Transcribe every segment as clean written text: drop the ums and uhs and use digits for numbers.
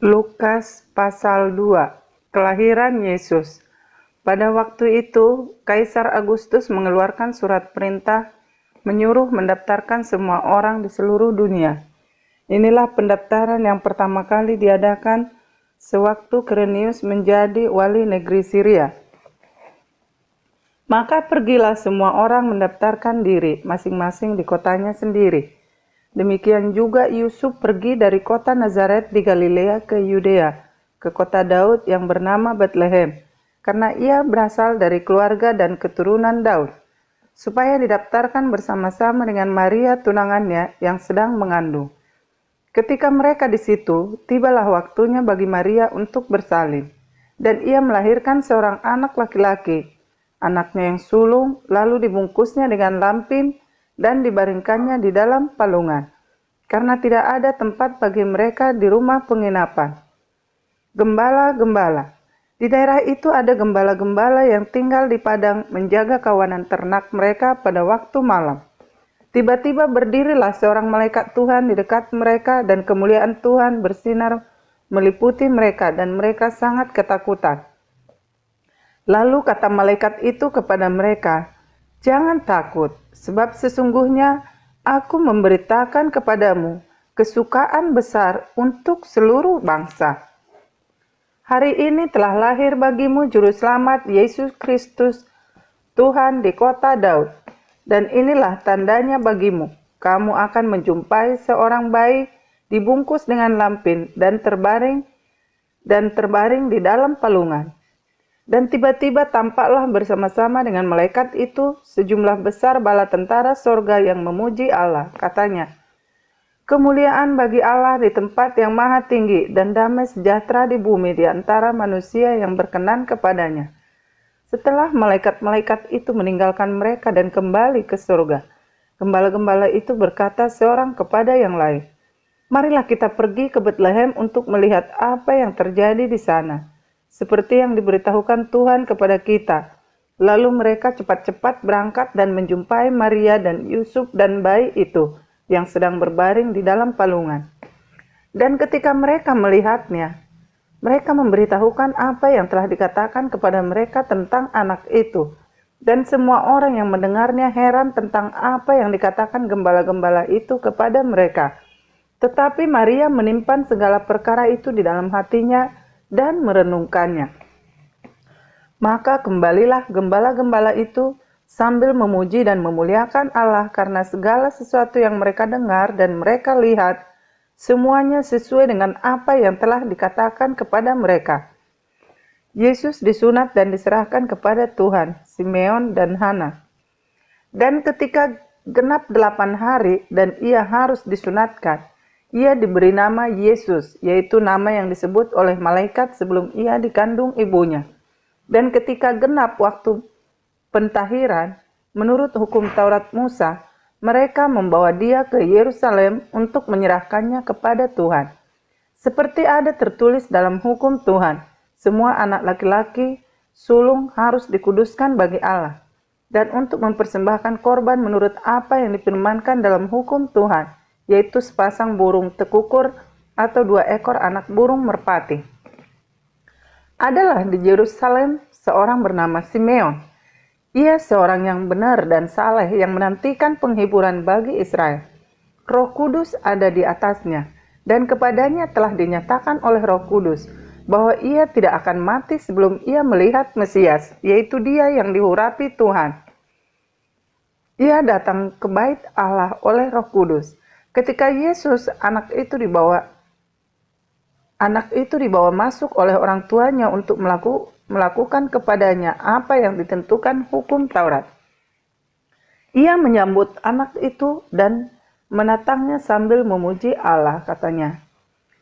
Lukas pasal 2. Kelahiran Yesus. Pada waktu itu, Kaisar Agustus mengeluarkan surat perintah menyuruh mendaftarkan semua orang di seluruh dunia. Inilah pendaftaran yang pertama kali diadakan sewaktu Quirinius menjadi wali negeri Syria. Maka pergilah semua orang mendaftarkan diri masing-masing di kotanya sendiri. Demikian juga Yusuf pergi dari kota Nazaret di Galilea ke Yudea, ke kota Daud yang bernama Betlehem, karena ia berasal dari keluarga dan keturunan Daud, supaya didaftarkan bersama-sama dengan Maria tunangannya yang sedang mengandung. Ketika mereka di situ, tibalah waktunya bagi Maria untuk bersalin, dan ia melahirkan seorang anak laki-laki, anaknya yang sulung, lalu dibungkusnya dengan lampin dan dibaringkannya di dalam palungan, karena tidak ada tempat bagi mereka di rumah penginapan. Gembala-gembala. Di daerah itu ada gembala-gembala yang tinggal di padang menjaga kawanan ternak mereka pada waktu malam. Tiba-tiba berdirilah seorang malaikat Tuhan di dekat mereka, dan kemuliaan Tuhan bersinar meliputi mereka, dan mereka sangat ketakutan. Lalu kata malaikat itu kepada mereka, "Jangan takut, sebab sesungguhnya aku memberitakan kepadamu kesukaan besar untuk seluruh bangsa. Hari ini telah lahir bagimu Juru Selamat Yesus Kristus Tuhan di kota Daud. Dan inilah tandanya bagimu, kamu akan menjumpai seorang bayi dibungkus dengan lampin dan terbaring di dalam palungan." Dan tiba-tiba tampaklah bersama-sama dengan malaikat itu sejumlah besar bala tentara sorga yang memuji Allah. Katanya, "Kemuliaan bagi Allah di tempat yang maha tinggi, dan damai sejahtera di bumi di antara manusia yang berkenan kepadanya." Setelah malaikat-malaikat itu meninggalkan mereka dan kembali ke surga, gembala-gembala itu berkata seorang kepada yang lain, "Marilah kita pergi ke Betlehem untuk melihat apa yang terjadi di sana, seperti yang diberitahukan Tuhan kepada kita." Lalu mereka cepat-cepat berangkat dan menjumpai Maria dan Yusuf dan bayi itu yang sedang berbaring di dalam palungan. Dan ketika mereka melihatnya, mereka memberitahukan apa yang telah dikatakan kepada mereka tentang anak itu. Dan semua orang yang mendengarnya heran tentang apa yang dikatakan gembala-gembala itu kepada mereka. Tetapi Maria menyimpan segala perkara itu di dalam hatinya dan merenungkannya. Maka kembalilah gembala-gembala itu sambil memuji dan memuliakan Allah karena segala sesuatu yang mereka dengar dan mereka lihat, semuanya sesuai dengan apa yang telah dikatakan kepada mereka. Yesus disunat dan diserahkan kepada Tuhan, Simeon dan Hana. Dan ketika genap 8 hari dan ia harus disunatkan, ia diberi nama Yesus, yaitu nama yang disebut oleh malaikat sebelum ia dikandung ibunya. Dan ketika genap waktu pentahiran, menurut hukum Taurat Musa, mereka membawa dia ke Yerusalem untuk menyerahkannya kepada Tuhan. Seperti ada tertulis dalam hukum Tuhan, semua anak laki-laki sulung harus dikuduskan bagi Allah, dan untuk mempersembahkan korban menurut apa yang difirmankan dalam hukum Tuhan, yaitu sepasang burung tekukur atau 2 ekor anak burung merpati. Adalah di Yerusalem seorang bernama Simeon. Ia seorang yang benar dan saleh yang menantikan penghiburan bagi Israel. Roh Kudus ada di atasnya, dan kepadanya telah dinyatakan oleh Roh Kudus bahwa ia tidak akan mati sebelum ia melihat Mesias, yaitu Dia yang diurapi Tuhan. Ia datang ke bait Allah oleh Roh Kudus. Ketika Yesus anak itu dibawa masuk oleh orang tuanya untuk melakukan kepadanya apa yang ditentukan hukum Taurat. Ia menyambut anak itu dan menatangnya sambil memuji Allah, katanya,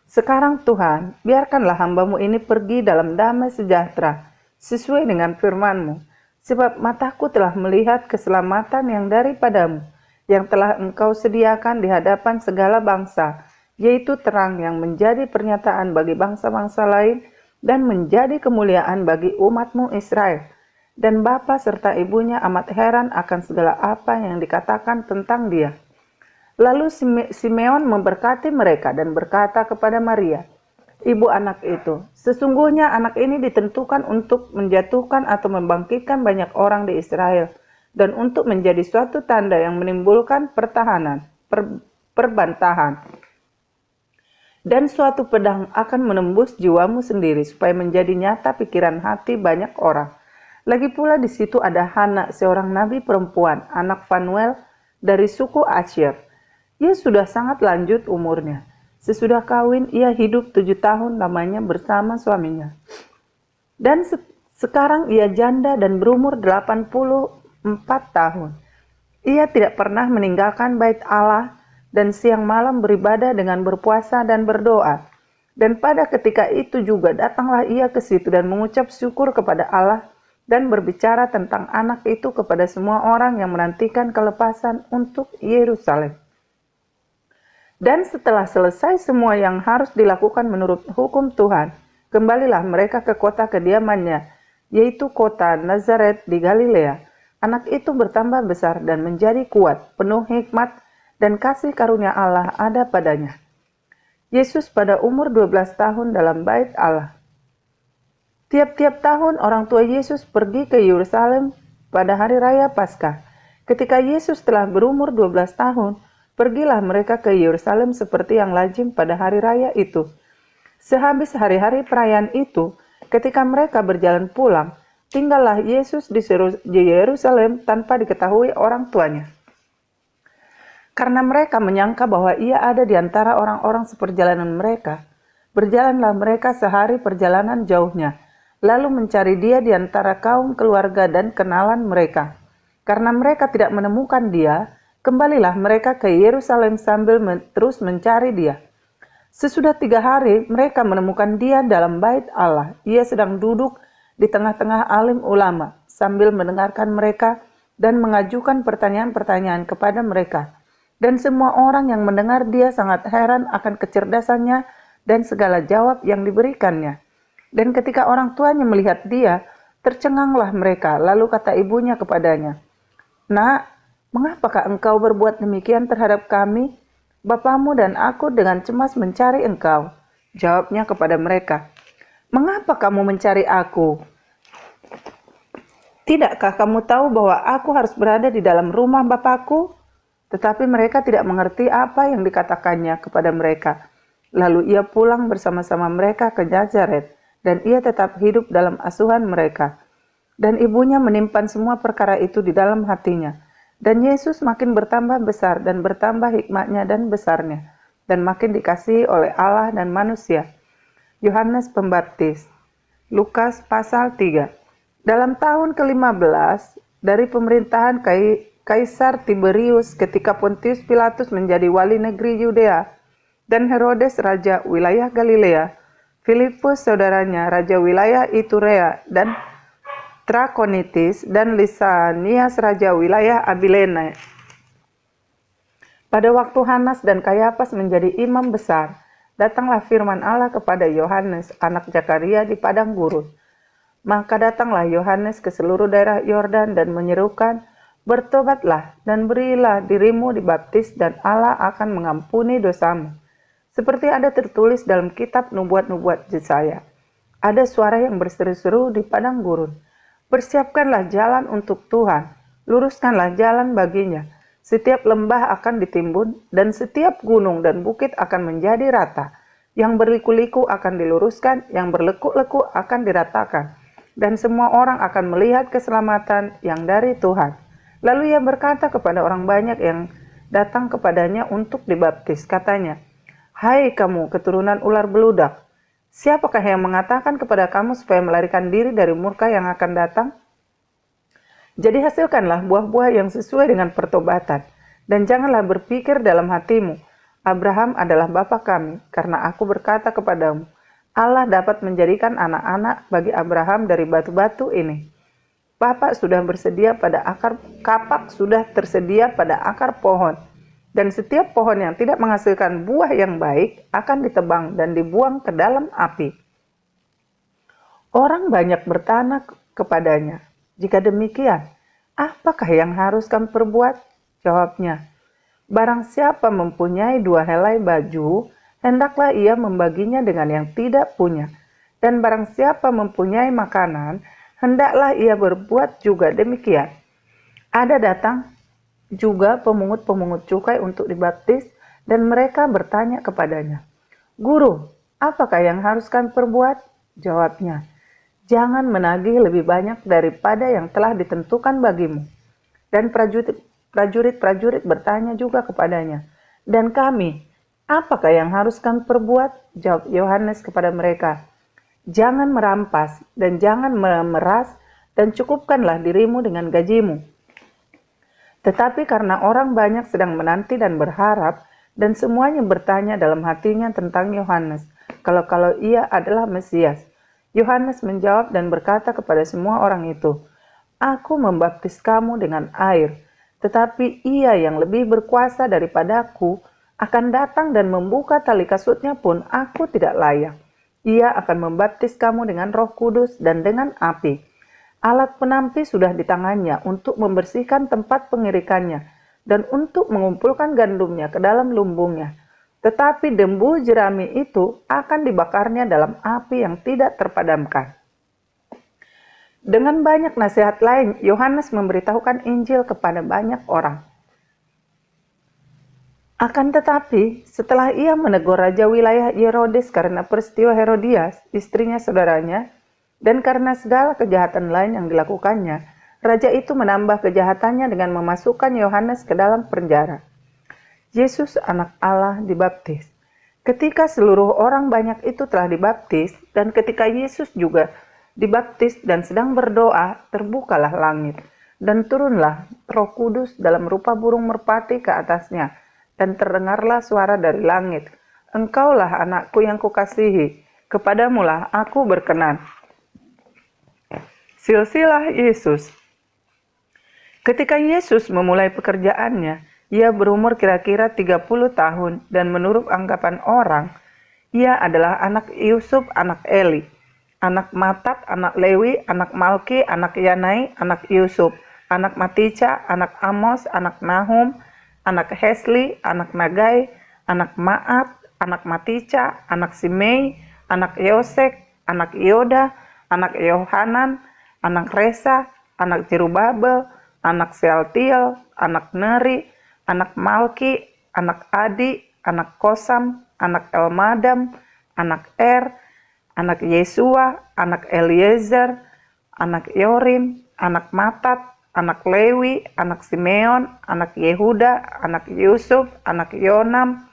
"Sekarang Tuhan, biarkanlah hambamu ini pergi dalam damai sejahtera, sesuai dengan firman-Mu, sebab mataku telah melihat keselamatan yang daripadamu, yang telah Engkau sediakan di hadapan segala bangsa, yaitu terang yang menjadi pernyataan bagi bangsa-bangsa lain dan menjadi kemuliaan bagi umat-Mu Israel." Dan bapa serta ibunya amat heran akan segala apa yang dikatakan tentang dia. Lalu Simeon memberkati mereka dan berkata kepada Maria, ibu anak itu. Sesungguhnya anak ini ditentukan untuk menjatuhkan atau membangkitkan banyak orang di Israel, dan untuk menjadi suatu tanda yang menimbulkan perbantahan. Dan suatu pedang akan menembus jiwamu sendiri, supaya menjadi nyata pikiran hati banyak orang. Lagi pula di situ ada Hana, seorang nabi perempuan, anak Fanuel dari suku Asyer. Ia sudah sangat lanjut umurnya. Sesudah kawin, ia hidup 7 tahun lamanya bersama suaminya. Dan sekarang ia janda dan berumur 84 tahun. Ia tidak pernah meninggalkan bait Allah dan siang malam beribadah dengan berpuasa dan berdoa. Dan pada ketika itu juga datanglah ia ke situ dan mengucap syukur kepada Allah dan berbicara tentang anak itu kepada semua orang yang menantikan kelepasan untuk Yerusalem. Dan setelah selesai semua yang harus dilakukan menurut hukum Tuhan, kembalilah mereka ke kota kediamannya, yaitu kota Nazaret di Galilea. Anak itu bertambah besar dan menjadi kuat, penuh hikmat, dan kasih karunia Allah ada padanya. Yesus pada umur 12 tahun dalam bait Allah. Tiap-tiap tahun orang tua Yesus pergi ke Yerusalem pada hari raya Paskah. Ketika Yesus telah berumur 12 tahun, pergilah mereka ke Yerusalem seperti yang lazim pada hari raya itu. Sehabis hari-hari perayaan itu, ketika mereka berjalan pulang, tinggallah Yesus di Yerusalem tanpa diketahui orang tuanya. Karena mereka menyangka bahwa ia ada di antara orang-orang seperjalanan mereka, berjalanlah mereka sehari perjalanan jauhnya, lalu mencari dia di antara kaum keluarga dan kenalan mereka. Karena mereka tidak menemukan dia, kembalilah mereka ke Yerusalem sambil terus mencari dia. Sesudah 3 hari, mereka menemukan dia dalam bait Allah. Ia sedang duduk di tengah-tengah alim ulama, sambil mendengarkan mereka dan mengajukan pertanyaan-pertanyaan kepada mereka. Dan semua orang yang mendengar dia sangat heran akan kecerdasannya dan segala jawab yang diberikannya. Dan ketika orang tuanya melihat dia, tercenganglah mereka. Lalu kata ibunya kepadanya, "Nak, mengapakah engkau berbuat demikian terhadap kami? Bapamu dan aku dengan cemas mencari engkau." Jawabnya kepada mereka, "Mengapa kamu mencari aku? Tidakkah kamu tahu bahwa aku harus berada di dalam rumah Bapakku?" Tetapi mereka tidak mengerti apa yang dikatakannya kepada mereka. Lalu ia pulang bersama-sama mereka ke Nazaret, dan ia tetap hidup dalam asuhan mereka. Dan ibunya menyimpan semua perkara itu di dalam hatinya. Dan Yesus makin bertambah besar dan bertambah hikmatnya dan besarnya, dan makin dikasihi oleh Allah dan manusia. Yohanes Pembaptis. Lukas pasal 3. Dalam tahun ke-15 dari pemerintahan Kaisar Tiberius, ketika Pontius Pilatus menjadi wali negeri Yudea, dan Herodes raja wilayah Galilea, Filipus saudaranya raja wilayah Iturea dan Trakonitis, dan Lisanias raja wilayah Abilene. Pada waktu Hanas dan Kayafas menjadi imam besar, datanglah firman Allah kepada Yohanes, anak Zakaria di padang gurun. Maka datanglah Yohanes ke seluruh daerah Yordan dan menyerukan, "Bertobatlah dan berilah dirimu dibaptis dan Allah akan mengampuni dosamu." Seperti ada tertulis dalam kitab nubuat-nubuat Yesaya. Ada suara yang berseru-seru di padang gurun, "Persiapkanlah jalan untuk Tuhan, luruskanlah jalan baginya. Setiap lembah akan ditimbun, dan setiap gunung dan bukit akan menjadi rata. Yang berliku-liku akan diluruskan, yang berlekuk-lekuk akan diratakan. Dan semua orang akan melihat keselamatan yang dari Tuhan." Lalu ia berkata kepada orang banyak yang datang kepadanya untuk dibaptis. Katanya, "Hai kamu keturunan ular beludak, siapakah yang mengatakan kepada kamu supaya melarikan diri dari murka yang akan datang? Jadi hasilkanlah buah-buah yang sesuai dengan pertobatan, dan janganlah berpikir dalam hatimu, Abraham adalah bapa kami, karena aku berkata kepadamu, Allah dapat menjadikan anak-anak bagi Abraham dari batu-batu ini. Kapak sudah tersedia pada akar pohon, dan setiap pohon yang tidak menghasilkan buah yang baik akan ditebang dan dibuang ke dalam api." Orang banyak bertanya kepadanya, "Jika demikian, apakah yang harus kami perbuat?" Jawabnya, "Barang siapa mempunyai 2 helai baju, hendaklah ia membaginya dengan yang tidak punya. Dan barang siapa mempunyai makanan, hendaklah ia berbuat juga demikian. Ada datang juga pemungut-pemungut cukai untuk dibaptis, dan mereka bertanya kepadanya, "Guru, apakah yang harus kami perbuat?" Jawabnya, "Jangan menagih lebih banyak daripada yang telah ditentukan bagimu." Dan prajurit-prajurit bertanya juga kepadanya, "Dan kami, apakah yang harus kami perbuat?" Jawab Yohanes kepada mereka, "Jangan merampas dan jangan memeras, dan cukupkanlah dirimu dengan gajimu." Tetapi karena orang banyak sedang menanti dan berharap, dan semuanya bertanya dalam hatinya tentang Yohanes, kalau ia adalah Mesias, Yohanes menjawab dan berkata kepada semua orang itu, "Aku membaptis kamu dengan air, tetapi ia yang lebih berkuasa daripadaku akan datang dan membuka tali kasutnya pun aku tidak layak. Ia akan membaptis kamu dengan Roh Kudus dan dengan api. Alat penampi sudah di tangannya untuk membersihkan tempat pengirikannya dan untuk mengumpulkan gandumnya ke dalam lumbungnya. Tetapi dembu jerami itu akan dibakarnya dalam api yang tidak terpadamkan." Dengan banyak nasihat lain, Yohanes memberitahukan Injil kepada banyak orang. Akan tetapi, setelah ia menegur raja wilayah Herodes karena peristiwa Herodias, istrinya saudaranya, dan karena segala kejahatan lain yang dilakukannya, raja itu menambah kejahatannya dengan memasukkan Yohanes ke dalam penjara. Yesus anak Allah dibaptis. Ketika seluruh orang banyak itu telah dibaptis, dan ketika Yesus juga dibaptis dan sedang berdoa, terbukalah langit, dan turunlah Roh Kudus dalam rupa burung merpati ke atasnya, dan terdengarlah suara dari langit, "Engkaulah anakku yang kukasihi, kepadamulah aku berkenan." Silsilah Yesus. Ketika Yesus memulai pekerjaannya, ia berumur kira-kira 30 tahun, dan menurut anggapan orang, ia adalah anak Yusuf, anak Eli, anak Matat, anak Lewi, anak Malki, anak Yanai, anak Yusuf, anak Matica, anak Amos, anak Nahum, anak Hesli, anak Nagai, anak Maat, anak Matica, anak Simei, anak Yosek, anak Yoda, anak Yohanan, anak Resa, anak Jerubabel, anak Sealtiel, anak Neri, anak Malki, anak Adi, anak Kosam, anak Elmadam, anak anak Yesua, anak Eliezer, anak Yorim, anak Matat, anak Lewi, anak Simeon, anak Yehuda, anak Yusuf, anak Yonam,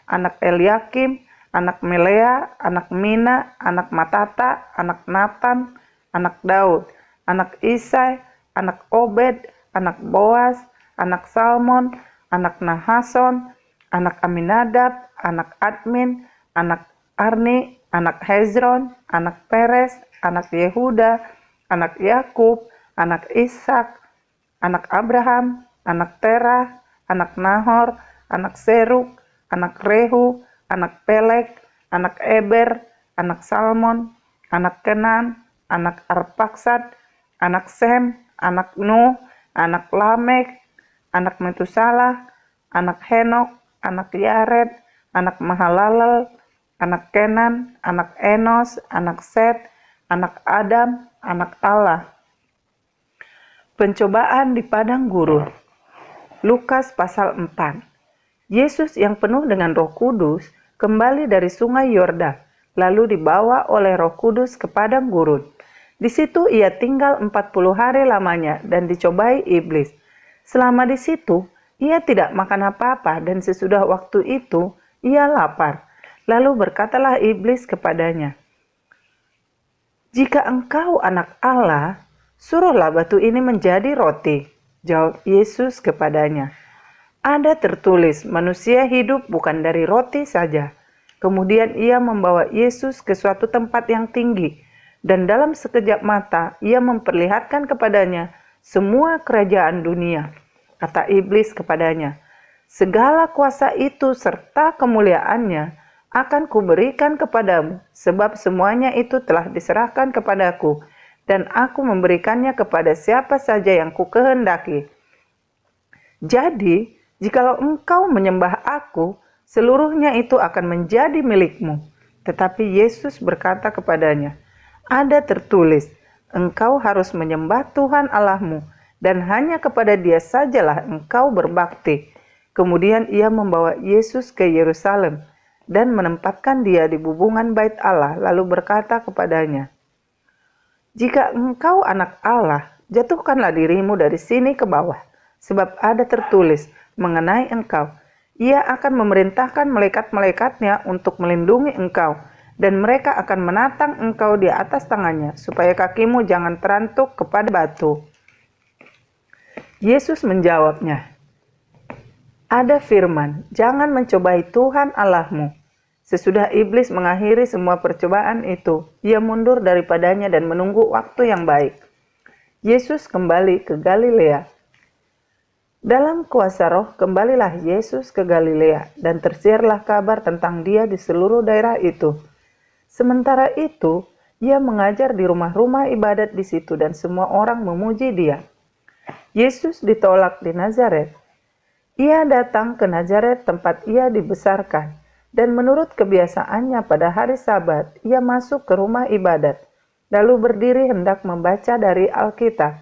anak Eliakim, anak Melea, anak Mina, anak Matata, anak Natan, anak Daud, anak Isai, anak Obed, anak Boas, anak Salmon, anak Nahason, anak Aminadab, anak Admin, anak Arni, anak Hezron, anak Peres, anak Yehuda, anak Yakub, anak Ishak, anak Abraham, anak Terah, anak Nahor, anak Seruk, anak Rehu, anak Pelek, anak Eber, anak Salmon, anak Kenan, anak Arpaksad, anak Sem, anak Nuh, anak Lamek, anak Metusalah, anak Henok, anak Yared, anak Mahalalel, anak Kenan, anak Enos, anak Set, anak Adam, anak Allah. Pencobaan di padang gurun. Lukas pasal 4. Yesus yang penuh dengan Roh Kudus kembali dari sungai Yordan, lalu dibawa oleh Roh Kudus ke padang gurun. Di situ ia tinggal 40 hari lamanya dan dicobai iblis. Selama di situ, ia tidak makan apa-apa, dan sesudah waktu itu ia lapar. Lalu berkatalah iblis kepadanya, "Jika engkau anak Allah, suruhlah batu ini menjadi roti." Jawab Yesus kepadanya, "Ada tertulis, manusia hidup bukan dari roti saja." Kemudian ia membawa Yesus ke suatu tempat yang tinggi, dan dalam sekejap mata ia memperlihatkan kepadanya semua kerajaan dunia. Kata iblis kepadanya, "Segala kuasa itu serta kemuliaannya akan kuberikan kepadamu, sebab semuanya itu telah diserahkan kepadaku, dan aku memberikannya kepada siapa saja yang kukehendaki. Jadi, jikalau engkau menyembah aku, Seluruhnya itu akan menjadi milikmu." Tetapi Yesus berkata kepadanya, "Ada tertulis, engkau harus menyembah Tuhan Allahmu, dan hanya kepada Dia sajalah engkau berbakti." Kemudian ia membawa Yesus ke Yerusalem dan menempatkan Dia di bubungan bait Allah, lalu berkata kepadanya, "Jika engkau anak Allah, jatuhkanlah dirimu dari sini ke bawah, sebab ada tertulis mengenai engkau, Ia akan memerintahkan malaikat-malaikatnya untuk melindungi engkau, dan mereka akan menatang engkau di atas tangannya, supaya kakimu jangan terantuk kepada batu." Yesus menjawabnya, "Ada firman, jangan mencobai Tuhan Allahmu." Sesudah iblis mengakhiri semua percobaan itu, ia mundur daripadanya dan menunggu waktu yang baik. Yesus kembali ke Galilea. Dalam kuasa Roh, kembalilah Yesus ke Galilea, dan tersiarlah kabar tentang Dia di seluruh daerah itu. Sementara itu, Ia mengajar di rumah-rumah ibadat di situ, dan semua orang memuji Dia. Yesus ditolak di Nazaret. Ia datang ke Nazaret, tempat Ia dibesarkan, dan menurut kebiasaannya pada hari Sabat, Ia masuk ke rumah ibadat, lalu berdiri hendak membaca dari Alkitab.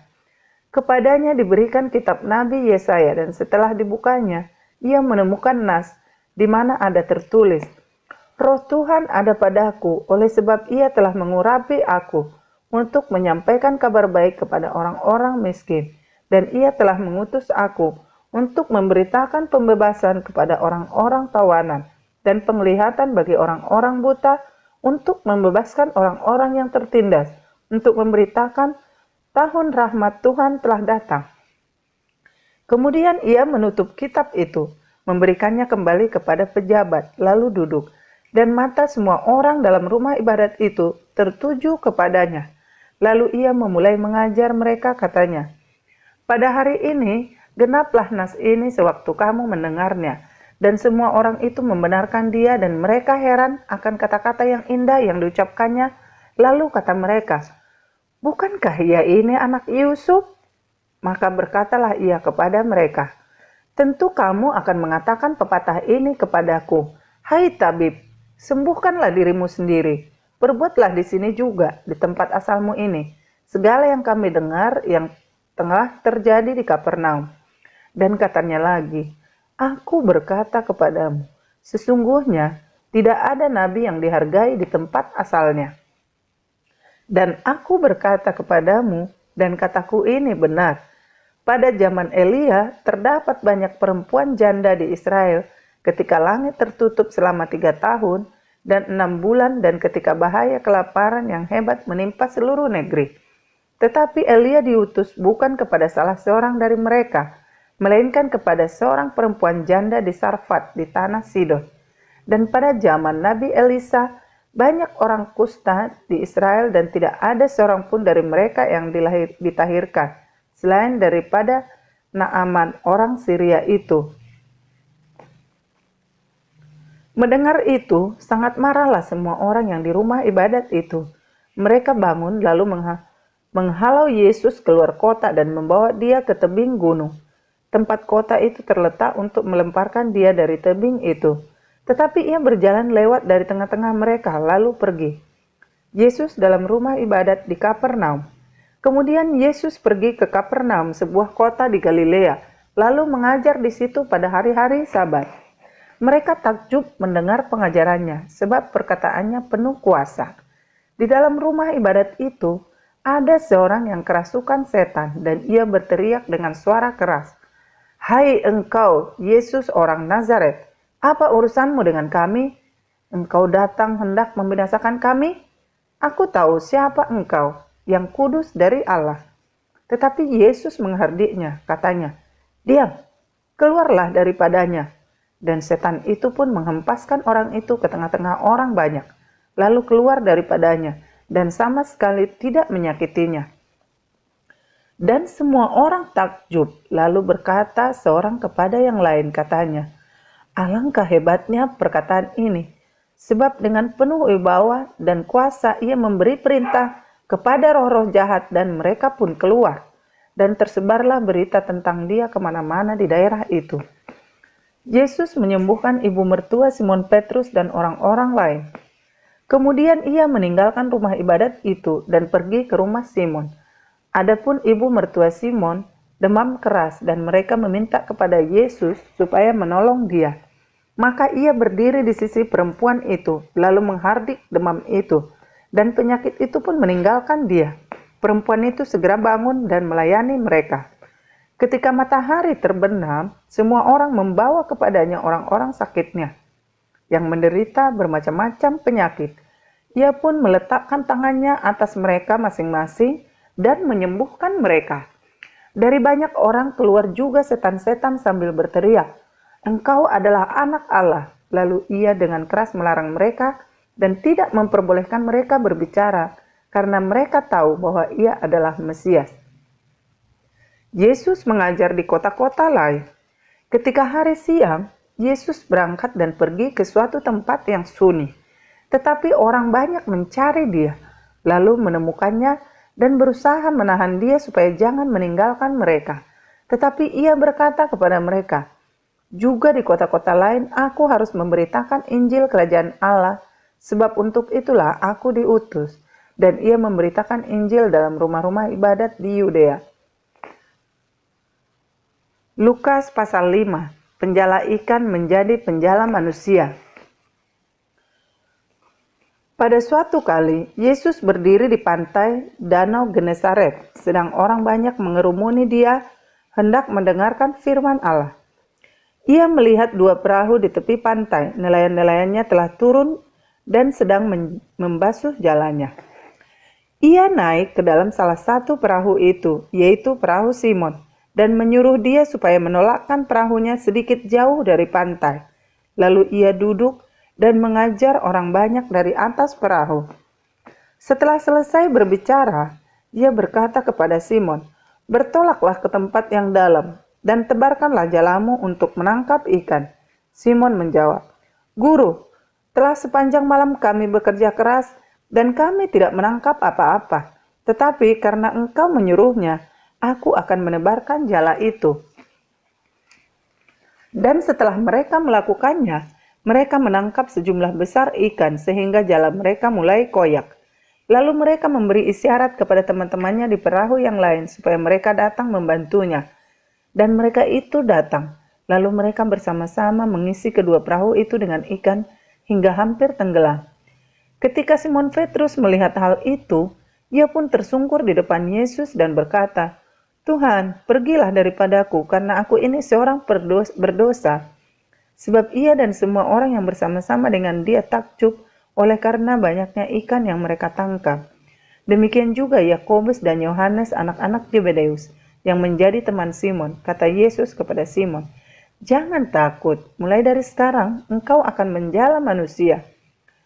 Kepadanya diberikan kitab Nabi Yesaya, dan setelah dibukanya, ia menemukan nas, di mana ada tertulis, "Roh Tuhan ada padaku, oleh sebab Ia telah mengurapi aku, untuk menyampaikan kabar baik kepada orang-orang miskin, dan Ia telah mengutus aku, untuk memberitakan pembebasan kepada orang-orang tawanan, dan penglihatan bagi orang-orang buta, untuk membebaskan orang-orang yang tertindas, untuk memberitakan tahun rahmat Tuhan telah datang." Kemudian ia menutup kitab itu, memberikannya kembali kepada pejabat, lalu duduk, dan mata semua orang dalam rumah ibadat itu tertuju kepadanya. Lalu ia memulai mengajar mereka, katanya, "Pada hari ini, genaplah nas ini sewaktu kamu mendengarnya." Dan semua orang itu membenarkan dia, dan mereka heran akan kata-kata yang indah yang diucapkannya. Lalu kata mereka, "Bukankah ia ini anak Yusuf?" Maka berkatalah ia kepada mereka, "Tentu kamu akan mengatakan pepatah ini kepadaku, 'Hai tabib, sembuhkanlah dirimu sendiri. Perbuatlah di sini juga, di tempat asalmu ini, segala yang kami dengar yang telah terjadi di Kapernaum.' Dan katanya lagi, 'Aku berkata kepadamu, sesungguhnya tidak ada nabi yang dihargai di tempat asalnya. Dan aku berkata kepadamu, dan kataku ini benar, pada zaman Elia terdapat banyak perempuan janda di Israel ketika langit tertutup selama 3 tahun dan 6 bulan, dan ketika bahaya kelaparan yang hebat menimpa seluruh negeri. Tetapi Elia diutus bukan kepada salah seorang dari mereka, melainkan kepada seorang perempuan janda di Sarfat di tanah Sidon. Dan pada zaman Nabi Elisa, banyak orang kusta di Israel, dan tidak ada seorang pun dari mereka yang ditahirkan, selain daripada Naaman orang Syria itu." Mendengar itu, sangat marahlah semua orang yang di rumah ibadat itu. Mereka bangun lalu menghalau Yesus keluar kota dan membawa Dia ke tebing gunung. Tempat kota itu terletak untuk melemparkan Dia dari tebing itu. Tetapi ia berjalan lewat dari tengah-tengah mereka, lalu pergi. Yesus dalam rumah ibadat di Kapernaum. Kemudian Yesus pergi ke Kapernaum, sebuah kota di Galilea, lalu mengajar di situ pada hari-hari Sabat. Mereka takjub mendengar pengajarannya, sebab perkataannya penuh kuasa. Di dalam rumah ibadat itu, ada seorang yang kerasukan setan, dan ia berteriak dengan suara keras, "Hai engkau, Yesus orang Nazaret, apa urusanmu dengan kami? Engkau datang hendak membinasakan kami? Aku tahu siapa engkau, yang kudus dari Allah." Tetapi Yesus menghardiknya, katanya, "Diam, keluarlah daripadanya." Dan setan itu pun menghempaskan orang itu ke tengah-tengah orang banyak, lalu keluar daripadanya, dan sama sekali tidak menyakitinya. Dan semua orang takjub, lalu berkata seorang kepada yang lain, katanya, "Alangkah hebatnya perkataan ini, sebab dengan penuh wibawa dan kuasa ia memberi perintah kepada roh-roh jahat, dan mereka pun keluar." Dan tersebarlah berita tentang Dia kemana-mana di daerah itu. Yesus menyembuhkan ibu mertua Simon Petrus dan orang-orang lain. Kemudian ia meninggalkan rumah ibadat itu dan pergi ke rumah Simon. Adapun ibu mertua Simon demam keras dan mereka meminta kepada Yesus supaya menolong dia. Maka ia berdiri di sisi perempuan itu, lalu menghardik demam itu, dan penyakit itu pun meninggalkan dia. Perempuan itu segera bangun dan melayani mereka. Ketika matahari terbenam, semua orang membawa kepadanya orang-orang sakitnya yang menderita bermacam-macam penyakit. Ia pun meletakkan tangannya atas mereka masing-masing dan menyembuhkan mereka. Dari banyak orang keluar juga setan-setan sambil berteriak, "Engkau adalah anak Allah." Lalu ia dengan keras melarang mereka dan tidak memperbolehkan mereka berbicara, karena mereka tahu bahwa ia adalah Mesias. Yesus mengajar di kota-kota lain. Ketika hari siang, Yesus berangkat dan pergi ke suatu tempat yang sunyi. Tetapi orang banyak mencari dia, lalu menemukannya dan berusaha menahan dia supaya jangan meninggalkan mereka. Tetapi ia berkata kepada mereka, "Juga di kota-kota lain aku harus memberitakan Injil Kerajaan Allah, sebab untuk itulah aku diutus." Dan ia memberitakan Injil dalam rumah-rumah ibadat di Yudea. Lukas pasal 5, penjala ikan menjadi penjala manusia. Pada suatu kali, Yesus berdiri di pantai Danau Genesaret, sedang orang banyak mengerumuni dia, hendak mendengarkan firman Allah. Ia melihat dua perahu di tepi pantai, nelayan-nelayannya telah turun dan sedang membasuh jalannya. Ia naik ke dalam salah satu perahu itu, yaitu perahu Simon, dan menyuruh dia supaya menolakkan perahunya sedikit jauh dari pantai. Lalu ia duduk dan mengajar orang banyak dari atas perahu. Setelah selesai berbicara, ia berkata kepada Simon, "Bertolaklah ke tempat yang dalam, dan tebarkanlah jalamu untuk menangkap ikan." Simon menjawab, "Guru, telah sepanjang malam kami bekerja keras, dan kami tidak menangkap apa-apa. Tetapi karena engkau menyuruhnya, aku akan menebarkan jala itu." Dan setelah mereka melakukannya, mereka menangkap sejumlah besar ikan sehingga jala mereka mulai koyak. Lalu mereka memberi isyarat kepada teman-temannya di perahu yang lain supaya mereka datang membantunya. Dan mereka itu datang. Lalu mereka bersama-sama mengisi kedua perahu itu dengan ikan hingga hampir tenggelam. Ketika Simon Petrus melihat hal itu, ia pun tersungkur di depan Yesus dan berkata, "Tuhan, pergilah daripadaku, karena aku ini seorang berdosa." Sebab ia dan semua orang yang bersama-sama dengan dia takjub oleh karena banyaknya ikan yang mereka tangkap. Demikian juga Yakobus dan Yohanes anak-anak Zebedeus yang menjadi teman Simon. Kata Yesus kepada Simon, "Jangan takut, mulai dari sekarang engkau akan menjala manusia."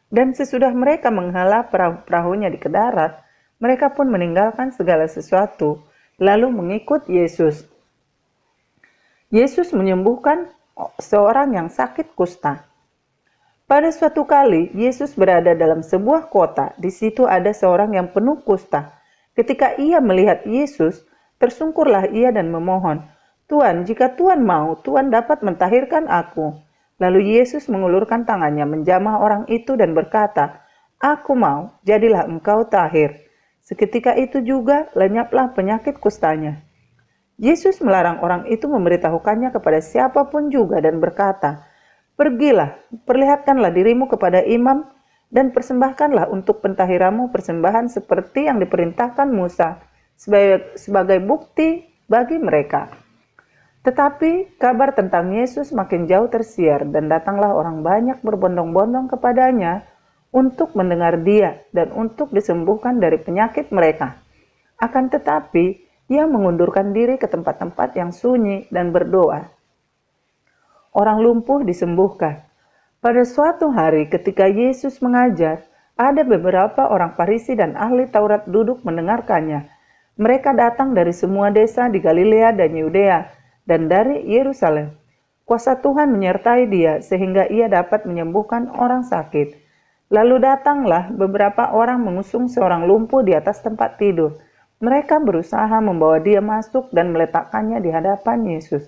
Dan sesudah mereka menghala perahunya di darat, mereka pun meninggalkan segala sesuatu, lalu mengikut Yesus. Yesus menyembuhkan seorang yang sakit kusta. Pada suatu kali, Yesus berada dalam sebuah kota. Di situ ada seorang yang penuh kusta. Ketika ia melihat Yesus, tersungkurlah ia dan memohon, "Tuan, jika Tuan mau, Tuan dapat mentahirkan aku." Lalu Yesus mengulurkan tangannya menjamah orang itu dan berkata, "Aku mau, jadilah engkau tahir." Seketika itu juga lenyaplah penyakit kustanya. Yesus melarang orang itu memberitahukannya kepada siapapun juga dan berkata, "Pergilah, perlihatkanlah dirimu kepada imam dan persembahkanlah untuk pentahiranmu persembahan seperti yang diperintahkan Musa sebagai bukti bagi mereka." Tetapi kabar tentang Yesus makin jauh tersiar dan datanglah orang banyak berbondong-bondong kepadanya untuk mendengar dia dan untuk disembuhkan dari penyakit mereka. Akan tetapi, ia mengundurkan diri ke tempat-tempat yang sunyi dan berdoa. Orang lumpuh disembuhkan. Pada suatu hari ketika Yesus mengajar, ada beberapa orang Farisi dan ahli Taurat duduk mendengarkannya. Mereka datang dari semua desa di Galilea dan Yudea dan dari Yerusalem. Kuasa Tuhan menyertai dia sehingga ia dapat menyembuhkan orang sakit. Lalu datanglah beberapa orang mengusung seorang lumpuh di atas tempat tidur. Mereka berusaha membawa dia masuk dan meletakkannya di hadapan Yesus.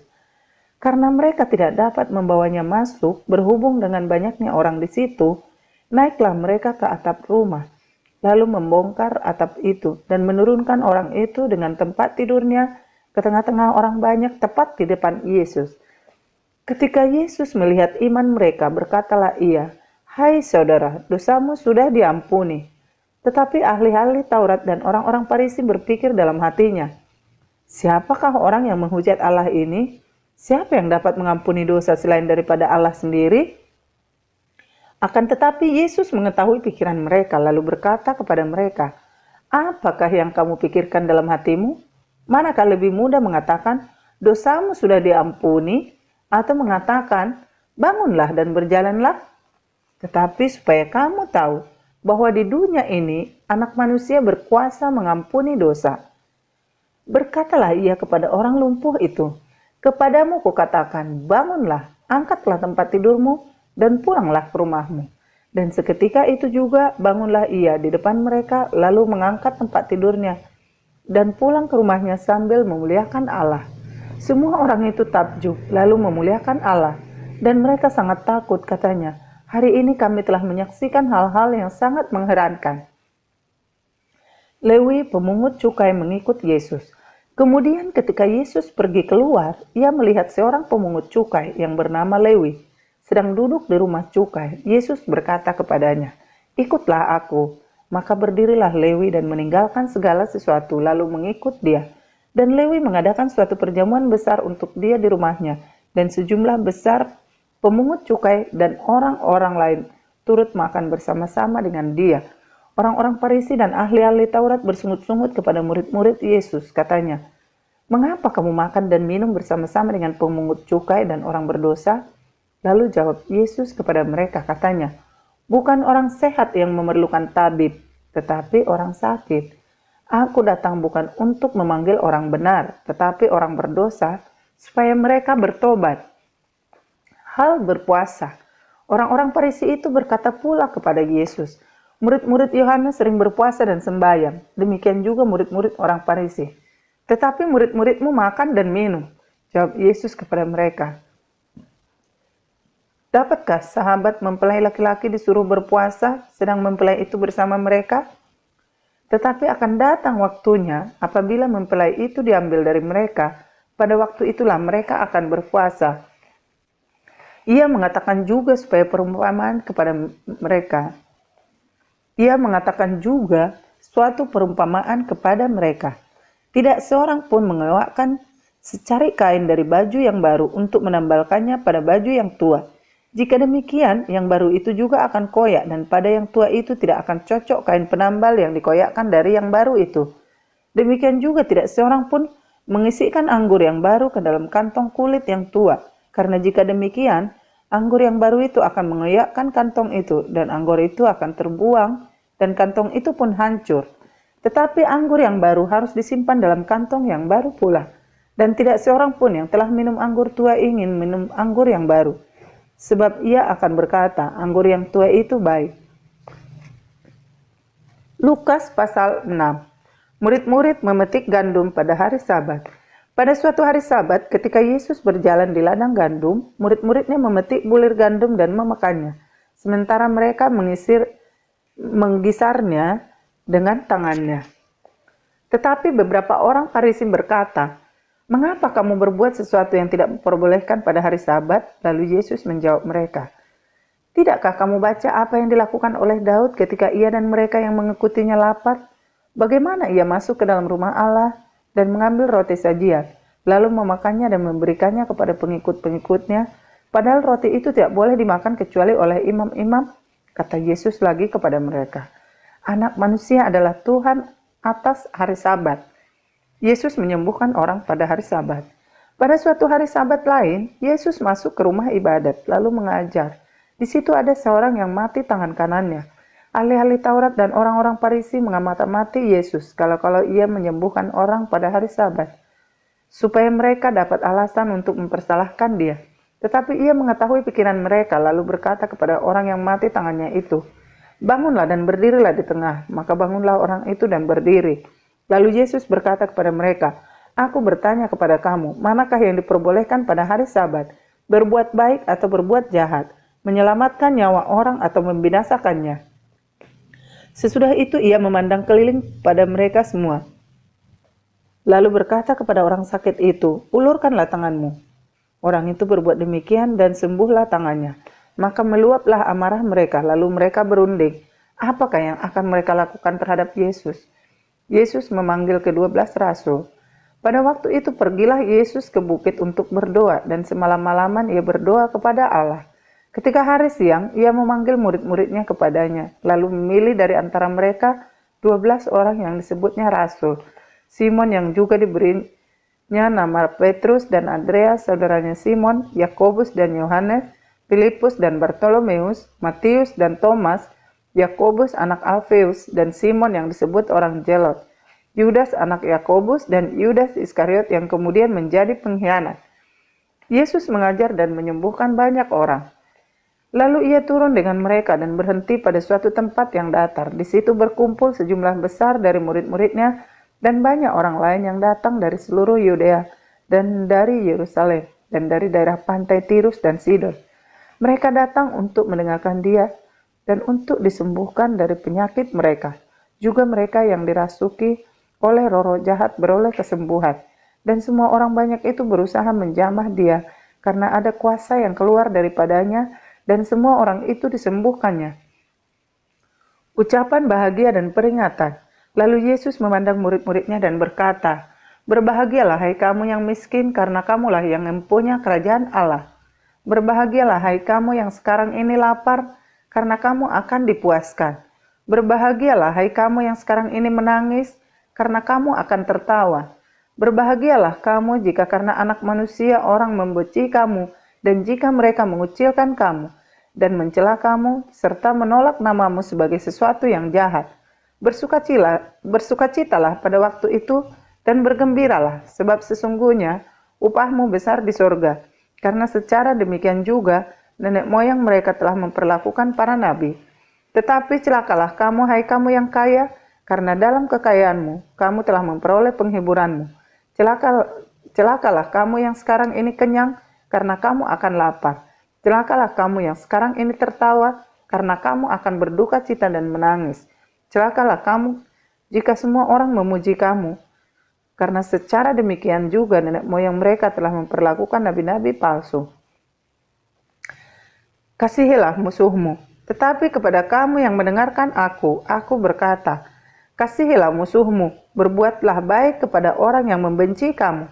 Karena mereka tidak dapat membawanya masuk berhubung dengan banyaknya orang di situ, naiklah mereka ke atap rumah, lalu membongkar atap itu dan menurunkan orang itu dengan tempat tidurnya ke tengah-tengah orang banyak tepat di depan Yesus. Ketika Yesus melihat iman mereka, berkatalah ia, "Hai saudara, dosamu sudah diampuni." Tetapi ahli-ahli Taurat dan orang-orang Farisi berpikir dalam hatinya, "Siapakah orang yang menghujat Allah ini? Siapa yang dapat mengampuni dosa selain daripada Allah sendiri?" Akan tetapi Yesus mengetahui pikiran mereka, lalu berkata kepada mereka, "Apakah yang kamu pikirkan dalam hatimu? Manakah lebih mudah mengatakan, 'Dosamu sudah diampuni,' atau mengatakan, 'Bangunlah dan berjalanlah'? Tetapi supaya kamu tahu bahwa di dunia ini Anak Manusia berkuasa mengampuni dosa." Berkatalah ia kepada orang lumpuh itu, "Kepadamu kukatakan, bangunlah, angkatlah tempat tidurmu, dan pulanglah ke rumahmu." Dan seketika itu juga bangunlah ia di depan mereka, lalu mengangkat tempat tidurnya, dan pulang ke rumahnya sambil memuliakan Allah. Semua orang itu takjub, lalu memuliakan Allah, dan mereka sangat takut, katanya, "Hari ini kami telah menyaksikan hal-hal yang sangat mengherankan." Lewi pemungut cukai mengikut Yesus. Kemudian ketika Yesus pergi keluar, ia melihat seorang pemungut cukai yang bernama Lewi sedang duduk di rumah cukai. Yesus berkata kepadanya, "Ikutlah aku." Maka berdirilah Lewi dan meninggalkan segala sesuatu lalu mengikut dia. Dan Lewi mengadakan suatu perjamuan besar untuk dia di rumahnya, dan sejumlah besar pemungut cukai dan orang-orang lain turut makan bersama-sama dengan dia. Orang-orang Farisi dan ahli-ahli Taurat bersungut-sungut kepada murid-murid Yesus, katanya, "Mengapa kamu makan dan minum bersama-sama dengan pemungut cukai dan orang berdosa?" Lalu jawab Yesus kepada mereka, katanya, "Bukan orang sehat yang memerlukan tabib, tetapi orang sakit. Aku datang bukan untuk memanggil orang benar, tetapi orang berdosa, supaya mereka bertobat." Hal berpuasa. Orang-orang Farisi itu berkata pula kepada Yesus, "Murid-murid Yohanes sering berpuasa dan sembahyang, demikian juga murid-murid orang Farisi. Tetapi murid-muridmu makan dan minum." Jawab Yesus kepada mereka, "Dapatkah sahabat mempelai laki-laki disuruh berpuasa, sedang mempelai itu bersama mereka? Tetapi akan datang waktunya, apabila mempelai itu diambil dari mereka, pada waktu itulah mereka akan berpuasa." Ia mengatakan juga suatu perumpamaan kepada mereka. Tidak seorang pun mengeluarkan secari kain dari baju yang baru untuk menambalkannya pada baju yang tua. Jika demikian, yang baru itu juga akan koyak, dan pada yang tua itu tidak akan cocok kain penambal yang dikoyakkan dari yang baru itu. Demikian juga tidak seorang pun mengisikan anggur yang baru ke dalam kantong kulit yang tua, karena jika demikian, anggur yang baru itu akan mengoyakkan kantong itu, dan anggur itu akan terbuang, dan kantong itu pun hancur. Tetapi anggur yang baru harus disimpan dalam kantong yang baru pula. Dan tidak seorang pun yang telah minum anggur tua ingin minum anggur yang baru, sebab ia akan berkata, anggur yang tua itu baik. Lukas pasal 6. Murid-murid memetik gandum pada hari Sabat. Pada suatu hari Sabat, ketika Yesus berjalan di ladang gandum, murid-muridnya memetik bulir gandum dan memakannya, sementara mereka menggisarnya dengan tangannya. Tetapi beberapa orang Farisi berkata, "Mengapa kamu berbuat sesuatu yang tidak diperbolehkan pada hari Sabat?" Lalu Yesus menjawab mereka, "Tidakkah kamu baca apa yang dilakukan oleh Daud ketika ia dan mereka yang mengikutinya lapar? Bagaimana ia masuk ke dalam rumah Allah dan mengambil roti sajian, lalu memakannya dan memberikannya kepada pengikut-pengikutnya, padahal roti itu tidak boleh dimakan kecuali oleh imam-imam?" Kata Yesus lagi kepada mereka, "Anak Manusia adalah Tuhan atas hari Sabat." Yesus menyembuhkan orang pada hari Sabat. Pada suatu hari Sabat lain, Yesus masuk ke rumah ibadat, lalu mengajar. Di situ ada seorang yang mati tangan kanannya. Ahli-ahli Taurat dan orang-orang Farisi mengamati Yesus kalau ia menyembuhkan orang pada hari Sabat, supaya mereka dapat alasan untuk mempersalahkan dia. Tetapi ia mengetahui pikiran mereka, lalu berkata kepada orang yang mati tangannya itu, "Bangunlah dan berdirilah di tengah." Maka bangunlah orang itu dan berdiri. Lalu Yesus berkata kepada mereka, Aku bertanya kepada kamu, manakah yang diperbolehkan pada hari Sabat? Berbuat baik atau berbuat jahat? Menyelamatkan nyawa orang atau membinasakannya?" Sesudah itu ia memandang keliling pada mereka semua, lalu berkata kepada orang sakit itu, "Ulurkanlah tanganmu." Orang itu berbuat demikian dan sembuhlah tangannya. Maka meluaplah amarah mereka, lalu mereka berunding, apakah yang akan mereka lakukan terhadap Yesus? Yesus memanggil ke-12 rasul. Pada waktu itu pergilah Yesus ke bukit untuk berdoa, dan semalam-malaman ia berdoa kepada Allah. Ketika hari siang, ia memanggil murid-muridnya kepadanya, lalu memilih dari antara mereka 12 orang yang disebutnya rasul. Simon yang juga diberinya nama Petrus dan Andreas, saudaranya Simon, Yakobus dan Yohanes, Filipus dan Bartolomeus, Matius dan Thomas, Yakobus anak Alfeus, dan Simon yang disebut orang Zelot, Yudas anak Yakobus, dan Yudas Iskariot yang kemudian menjadi pengkhianat. Yesus mengajar dan menyembuhkan banyak orang. Lalu ia turun dengan mereka dan berhenti pada suatu tempat yang datar. Di situ berkumpul sejumlah besar dari murid-muridnya dan banyak orang lain yang datang dari seluruh Yudea dan dari Yerusalem dan dari daerah pantai Tirus dan Sidon. Mereka datang untuk mendengarkan dia dan untuk disembuhkan dari penyakit mereka. Juga mereka yang dirasuki oleh roh-roh jahat beroleh kesembuhan. Dan semua orang banyak itu berusaha menjamah dia karena ada kuasa yang keluar daripadanya, dan semua orang itu disembuhkannya. Ucapan bahagia dan peringatan. Lalu Yesus memandang murid-muridnya dan berkata, "Berbahagialah hai kamu yang miskin, karena kamulah yang mempunyai kerajaan Allah. Berbahagialah hai kamu yang sekarang ini lapar, karena kamu akan dipuaskan. Berbahagialah hai kamu yang sekarang ini menangis, karena kamu akan tertawa. Berbahagialah kamu jika karena Anak Manusia orang membenci kamu, dan jika mereka mengucilkan kamu, dan mencela kamu, serta menolak namamu sebagai sesuatu yang jahat. Bersukacitalah pada waktu itu, dan bergembiralah, sebab sesungguhnya upahmu besar di sorga. Karena secara demikian juga nenek moyang mereka telah memperlakukan para nabi. Tetapi celakalah kamu, hai kamu yang kaya, karena dalam kekayaanmu kamu telah memperoleh penghiburanmu. Celakalah kamu yang sekarang ini kenyang, karena kamu akan lapar. Celakalah kamu yang sekarang ini tertawa, karena kamu akan berduka cita dan menangis. Celakalah kamu jika semua orang memuji kamu, karena secara demikian juga nenek moyang mereka telah memperlakukan nabi-nabi palsu. Kasihilah musuhmu. Tetapi kepada kamu yang mendengarkan aku berkata, kasihilah musuhmu, berbuatlah baik kepada orang yang membenci kamu.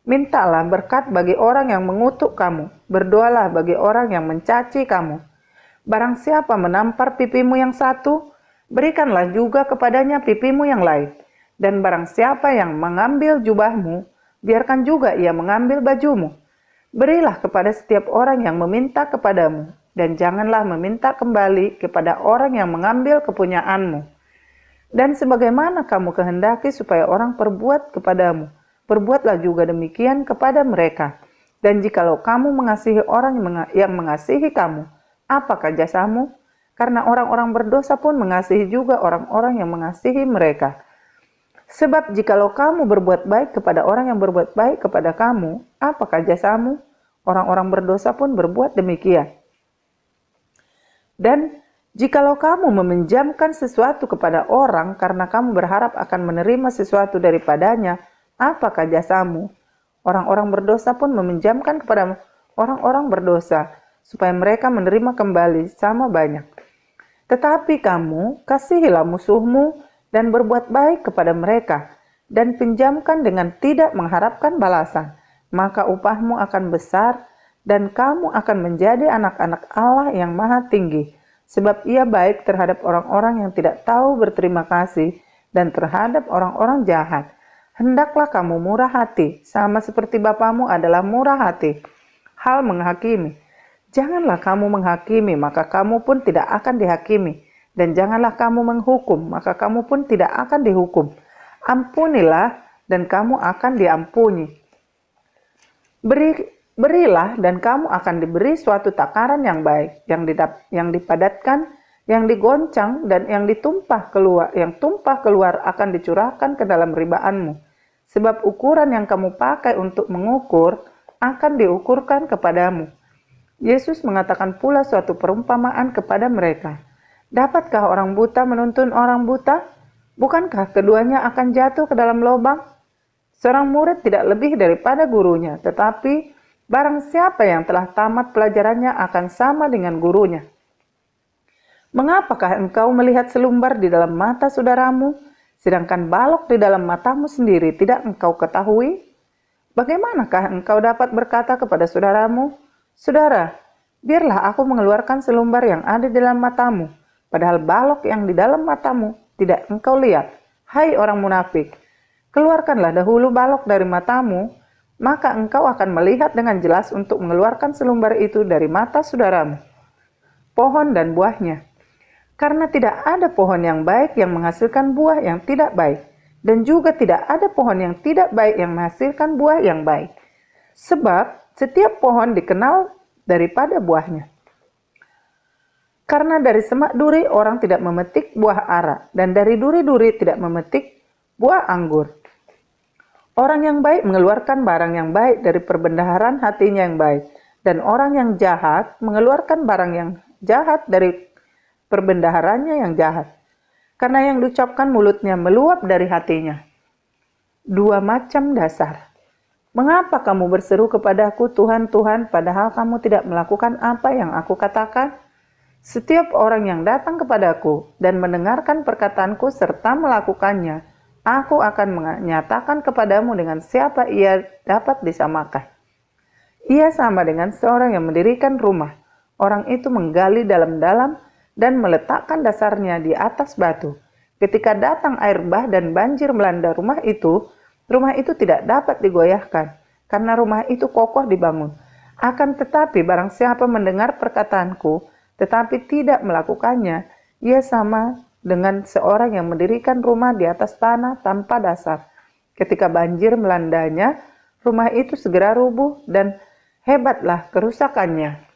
Mintalah berkat bagi orang yang mengutuk kamu, berdoalah bagi orang yang mencaci kamu. Barang siapa menampar pipimu yang satu, berikanlah juga kepadanya pipimu yang lain. Dan barang siapa yang mengambil jubahmu, biarkan juga ia mengambil bajumu. Berilah kepada setiap orang yang meminta kepadamu, dan janganlah meminta kembali kepada orang yang mengambil kepunyaanmu. Dan sebagaimana kamu kehendaki supaya orang perbuat kepadamu, perbuatlah juga demikian kepada mereka. Dan jikalau kamu mengasihi orang yang mengasihi kamu, apakah jasamu? Karena orang-orang berdosa pun mengasihi juga orang-orang yang mengasihi mereka. Sebab jikalau kamu berbuat baik kepada orang yang berbuat baik kepada kamu, apakah jasamu? Orang-orang berdosa pun berbuat demikian. Dan jikalau kamu meminjamkan sesuatu kepada orang karena kamu berharap akan menerima sesuatu daripadanya, apakah jasamu? Orang-orang berdosa pun meminjamkan kepada orang-orang berdosa, supaya mereka menerima kembali sama banyak. Tetapi kamu kasihilah musuhmu, dan berbuat baik kepada mereka, dan pinjamkan dengan tidak mengharapkan balasan, maka upahmu akan besar, dan kamu akan menjadi anak-anak Allah yang maha tinggi, sebab ia baik terhadap orang-orang yang tidak tahu berterima kasih, dan terhadap orang-orang jahat. Hendaklah kamu murah hati, sama seperti Bapamu adalah murah hati. Hal menghakimi, janganlah kamu menghakimi, maka kamu pun tidak akan dihakimi. Dan janganlah kamu menghukum, maka kamu pun tidak akan dihukum. Ampunilah, dan kamu akan diampuni. Berilah, dan kamu akan diberi suatu takaran yang baik, yang dipadatkan, yang digoncang, dan yang tumpah keluar akan dicurahkan ke dalam ribaanmu. sebab ukuran yang kamu pakai untuk mengukur akan diukurkan kepadamu. Yesus mengatakan pula suatu perumpamaan kepada mereka. Dapatkah orang buta menuntun orang buta? Bukankah keduanya akan jatuh ke dalam lubang? Seorang murid tidak lebih daripada gurunya, tetapi barang siapa yang telah tamat pelajarannya akan sama dengan gurunya. Mengapakah engkau melihat selumbar di dalam mata saudaramu, sedangkan balok di dalam matamu sendiri tidak engkau ketahui? Bagaimanakah engkau dapat berkata kepada saudaramu, "Saudara, biarlah aku mengeluarkan selumbar yang ada di dalam matamu," padahal balok yang di dalam matamu tidak engkau lihat? Hai orang munafik, keluarkanlah dahulu balok dari matamu, maka engkau akan melihat dengan jelas untuk mengeluarkan selumbar itu dari mata saudaramu. Pohon dan buahnya. Karena tidak ada pohon yang baik yang menghasilkan buah yang tidak baik, dan juga tidak ada pohon yang tidak baik yang menghasilkan buah yang baik. Sebab setiap pohon dikenal daripada buahnya. Karena dari semak duri orang tidak memetik buah ara, dan dari duri-duri tidak memetik buah anggur. Orang yang baik mengeluarkan barang yang baik dari perbendaharaan hatinya yang baik, dan orang yang jahat mengeluarkan barang yang jahat dari perbendaharanya yang jahat. Karena yang diucapkan mulutnya meluap dari hatinya. Dua macam dasar. Mengapa kamu berseru kepadaku, Tuhan, Tuhan, padahal kamu tidak melakukan apa yang aku katakan? Setiap orang yang datang kepadaku dan mendengarkan perkataanku serta melakukannya, aku akan menyatakan kepadamu dengan siapa ia dapat disamakan. Ia sama dengan seorang yang mendirikan rumah. Orang itu menggali dalam-dalam dan meletakkan dasarnya di atas batu. Ketika datang air bah dan banjir melanda rumah itu tidak dapat digoyahkan, karena rumah itu kokoh dibangun. Akan tetapi barang siapa mendengar perkataanku, tetapi tidak melakukannya, ia sama dengan seorang yang mendirikan rumah di atas tanah tanpa dasar. Ketika banjir melandanya, rumah itu segera rubuh dan hebatlah kerusakannya.